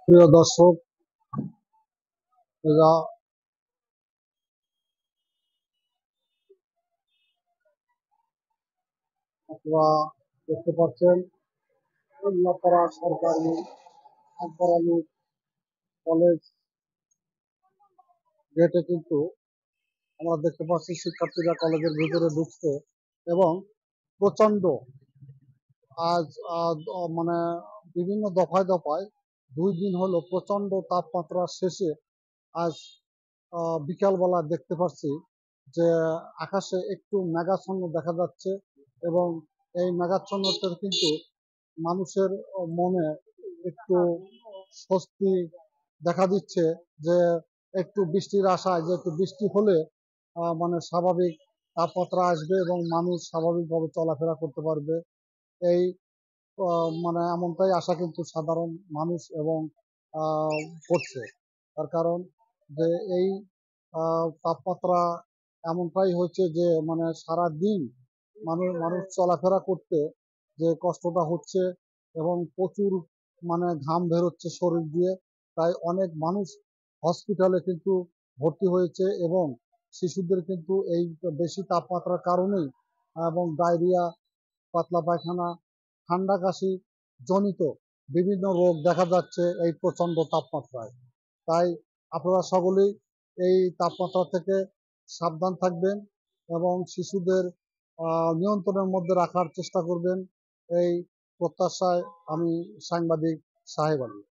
প্রিয় দর্শক, এরা আপনারা দেখতে পাচ্ছেন কন্যাপাড়া সরকারি আকবর আলী কলেজ গেটে কিন্তু আমরা দেখতে পাচ্ছি শিক্ষার্থীরা কলেজের ভিতরে ঢুকছে এবং প্রচন্ড আজ মানে বিভিন্ন দফায় দফায় 2 দিন হলো প্রচন্ড তাপমাত্রা শেষে আজ বিকালবেলা দেখতে পাচ্ছি যে আকাশে একটু মেঘাচ্ছন্ন দেখা যাচ্ছে এবং এই মেঘাচ্ছন্নতার কিন্তু মানুষের মনে একটু স্বস্তি দেখা দিচ্ছে যে একটু বৃষ্টির আশায় যে একটু বৃষ্টি হলে মানে স্বাভাবিক তাপমাত্রা আসবে এবং মানুষ স্বাভাবিকভাবে চলাফেরা করতে পারবে। এই মানে এমনটাই আশা কিন্তু সাধারণ মানুষ এবং করছে। তার কারণ যে এই তাপমাত্রা এমনটাই হচ্ছে যে মানে সারা দিন মানুষ চলাফেরা করতে যে কষ্টটা হচ্ছে এবং প্রচুর মানে ঘাম বেরোচ্ছে শরীর দিয়ে। তাই অনেক মানুষ হসপিটালে কিন্তু ভর্তি হয়েছে এবং শিশুদের কিন্তু এই বেশি তাপমাত্রার কারণেই এবং ডায়রিয়া, পাতলা পায়খানা, ঠান্ডা কাশি জনিত বিভিন্ন রোগ দেখা যাচ্ছে এই প্রচন্ড তাপমাত্রায়। তাই আপনারা সকলেই এই তাপমাত্রা থেকে সাবধান থাকবেন এবং শিশুদের নিয়ন্ত্রণের মধ্যে রাখার চেষ্টা করবেন, এই প্রত্যাশায় আমি সাংবাদিক সাহেব আলী।